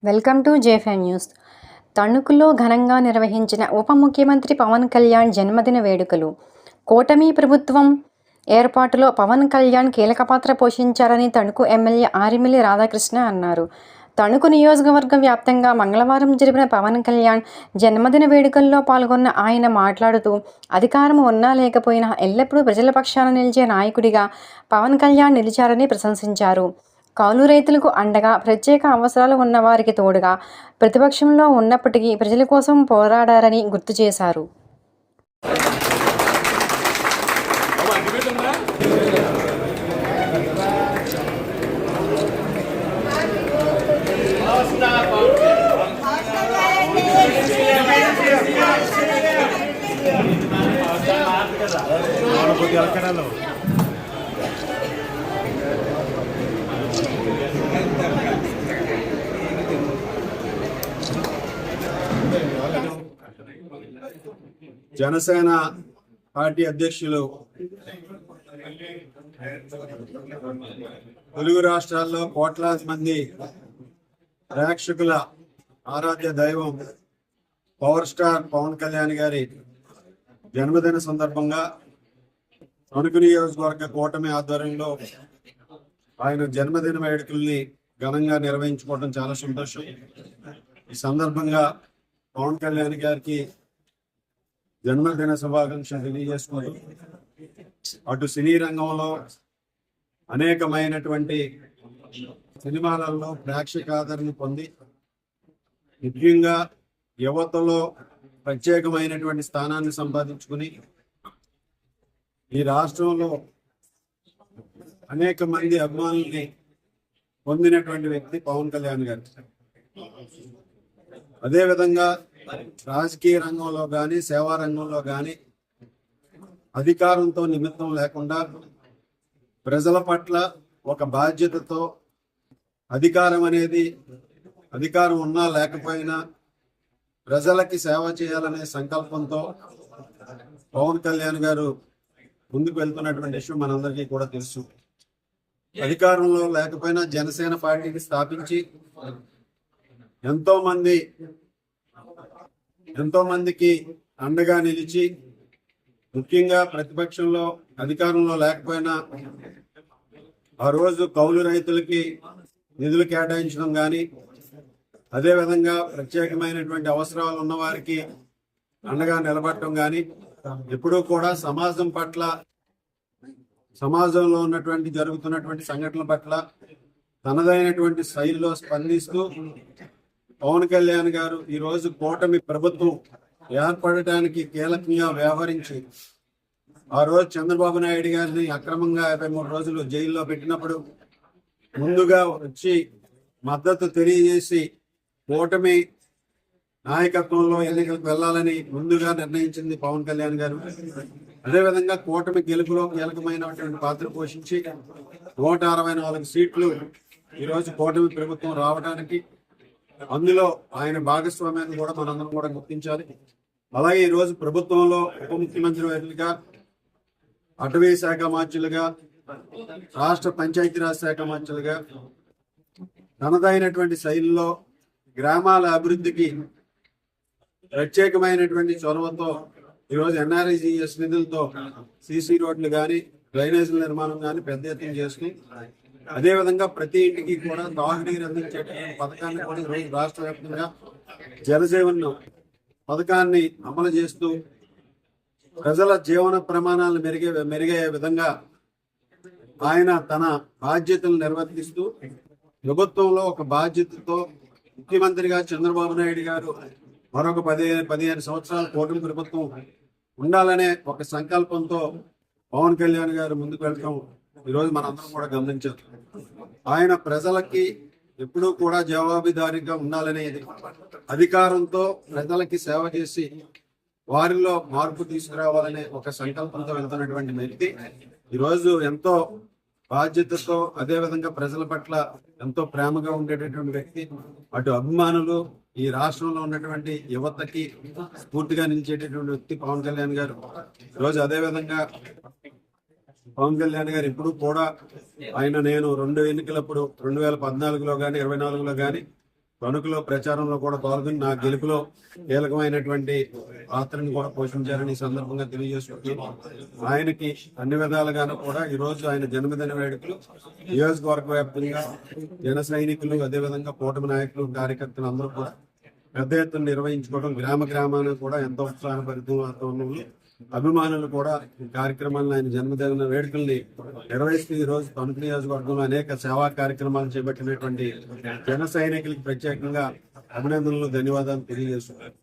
Welcome to జేఫై news. తణుకులో ఘనంగా నిర్వహించిన ఉప ముఖ్యమంత్రి పవన్ కళ్యాణ్ జన్మదిన వేడుకలు. కూటమి ప్రభుత్వం ఏర్పాటులో పవన్ కళ్యాణ్ కీలక పాత్ర పోషించారని తణుకు ఎమ్మెల్యే ఆరిమిల్లి రాధాకృష్ణ అన్నారు. తణుకు నియోజకవర్గ వ్యాప్తంగా మంగళవారం జరిపిన పవన్ కళ్యాణ్ జన్మదిన వేడుకల్లో పాల్గొన్న ఆయన మాట్లాడుతూ, అధికారం ఉన్నా లేకపోయినా ఎల్లప్పుడూ ప్రజల పక్షాన నిలిచే నాయకుడిగా పవన్ కళ్యాణ్ నిలిచారని ప్రశంసించారు. కౌలు రైతులకు అండగా, ప్రత్యేక అవసరాలు ఉన్న వారికి తోడుగా ప్రతిపక్షంలో ఉన్నప్పటికీ ప్రజల కోసం పోరాడారని గుర్తు చేశారు. జనసేన పార్టీ అధ్యక్షులు తెలుగు రాష్ట్రాల్లో కోట్లాది మంది ప్రేక్షకుల ఆరాధ్య దైవం పవర్ స్టార్ పవన్ కళ్యాణ్ గారి జన్మదిన సందర్భంగా తణుకు నియోజకవర్గ కూటమి ఆధ్వర్యంలో ఆయన జన్మదిన వేడుకల్ని ఘనంగా నిర్వహించుకోవడం చాలా సంతోషం. ఈ సందర్భంగా పవన్ కళ్యాణ్ గారికి జన్మదిన శుభాకాంక్షలు తెలియజేసుకుంటూ, అటు సినీ రంగంలో అనేకమైనటువంటి సినిమాలలో ప్రేక్షక ఆదరణ పొంది ముఖ్యంగా యువతలో ప్రత్యేకమైనటువంటి స్థానాన్ని సంపాదించుకుని ఈ రాష్ట్రంలో అనేక మంది అభిమానుల్ని పొందినటువంటి వ్యక్తి పవన్ కళ్యాణ్ గారు. అదేవిధంగా రాజకీయ రంగంలో కానీ, సేవా రంగంలో కానీ అధికారంతో నిమిత్తం లేకుండా ప్రజల పట్ల ఒక బాధ్యతతో, అధికారం ఉన్నా లేకపోయినా ప్రజలకి సేవ చేయాలనే సంకల్పంతో పవన్ కళ్యాణ్ గారు ముందుకు వెళ్తున్నటువంటి విషయం మనందరికీ కూడా తెలుసు. అధికారంలో లేకపోయినా జనసేన పార్టీని స్థాపించి ఎంతో మందికి అండగా నిలిచి, ముఖ్యంగా ప్రతిపక్షంలో అధికారంలో లేకపోయినా ఆ రోజు కౌలు రైతులకి నిధులు కేటాయించడం కానీ, అదేవిధంగా ప్రత్యేకమైనటువంటి అవసరాలు ఉన్న వారికి అండగా నిలబడటం కానీ, ఎప్పుడూ కూడా సమాజం పట్ల, సమాజంలో ఉన్నటువంటి జరుగుతున్నటువంటి సంఘటనల పట్ల తనదైనటువంటి శైలిలో స్పందిస్తూ పవన్ కళ్యాణ్ గారు ఈరోజు కూటమి ప్రభుత్వం ఏర్పడటానికి కీలకంగా వ్యవహరించి, ఆ రోజు చంద్రబాబు నాయుడు గారిని అక్రమంగా 53 రోజులు జైల్లో పెట్టినప్పుడు ముందుగా వచ్చి మద్దతు తెలియజేసి కూటమి నాయకత్వంలో ఎన్నికలకు వెళ్లాలని ముందుగా నిర్ణయించింది పవన్ కళ్యాణ్ గారు. అదేవిధంగా కూటమి గెలుపులో కీలకమైనటువంటి పాత్ర పోషించి 164 సీట్లు ఈరోజు కూటమి ప్రభుత్వం రావడానికి, అందులో ఆయన భాగస్వామ్యాన్ని కూడా మనందరం కూడా గుర్తించాలి. అలాగే ఈరోజు ప్రభుత్వంలో ఉప ముఖ్యమంత్రి వర్యులుగా, అటవీ శాఖ మార్చులుగా, రాష్ట్ర పంచాయతీరాజ్ శాఖ మార్చులుగా తనదైనటువంటి శైలిలో గ్రామాల అభివృద్ధికి ప్రత్యేకమైనటువంటి చొరవతో ఈరోజు ఎన్ఆర్ఈజీఎస్ నిధులతో సీసీ రోడ్లు కానీ, డ్రైనేజీల నిర్మాణం కానీ పెద్ద ఎత్తున చేస్తూ, అదేవిధంగా ప్రతి ఇంటికి కూడా తాగునీరు అందించే పథకాన్ని కూడా ఈరోజు రాష్ట్ర వ్యాప్తంగా జలజీవన్ పథకాన్ని అమలు చేస్తూ ప్రజల జీవన ప్రమాణాలు మెరుగయ్యే విధంగా ఆయన తన బాధ్యతలు నిర్వర్తిస్తూ, ప్రభుత్వంలో ఒక బాధ్యతతో ముఖ్యమంత్రిగా చంద్రబాబు నాయుడు గారు మరొక 15 సంవత్సరాల కూటమి ప్రభుత్వం ఉండాలనే ఒక సంకల్పంతో పవన్ కళ్యాణ్ గారు ముందుకు వెళ్ళటం ఈరోజు మనందరం కూడా గమనించారు. ఆయన ప్రజలకి ఎప్పుడూ కూడా జవాబుదారీగా ఉండాలనేది, అధికారంతో ప్రజలకి సేవ చేసి వారిలో మార్పు తీసుకురావాలనే ఒక సంకల్పంతో వెళ్తున్నటువంటి వ్యక్తి ఈరోజు ఎంతో బాధ్యతతో, అదేవిధంగా ప్రజల పట్ల ఎంతో ప్రేమగా ఉండేటటువంటి వ్యక్తి. అటు అభిమానులు, ఈ రాష్ట్రంలో ఉన్నటువంటి యువతకి స్ఫూర్తిగా నిలిచేటటువంటి వ్యక్తి పవన్ కళ్యాణ్ గారు. ఈరోజు అదేవిధంగా పవన్ కళ్యాణ్ గారు ఇప్పుడు కూడా నేను 2 ఎన్నికలప్పుడు 2014లో కానీ 24లో కానీ తణుకులో ప్రచారంలో కూడా పాల్గొని నా గెలుపులో కీలకమైనటువంటి పాత్రను కూడా పోషించారని ఈ సందర్భంగా తెలియజేసుకుంటున్నాను. ఆయనకి అన్ని విధాలుగాను కూడా ఈ రోజు ఆయన జన్మదిన వేడుకలు నియోజకవర్గ వ్యాప్తంగా జన సైనికులు, అదేవిధంగా కూటమి నాయకులు, కార్యకర్తలు అందరూ కూడా పెద్ద ఎత్తున నిర్వహించుకోవడం, గ్రామ గ్రామాన్ని కూడా ఎంతో ఉత్సాహభరితం వాతావరణంలో అభిమానులు కూడా ఈ కార్యక్రమాలను, ఆయన జన్మదిన వేడుకల్ని నిర్వహిస్తూ ఈ రోజు తణుకు నియోజకవర్గంలో అనేక సేవా కార్యక్రమాలు చేపట్టినటువంటి జన సైనికులకు ప్రత్యేకంగా అభినందనలు, ధన్యవాదాలు తెలియజేస్తున్నారు.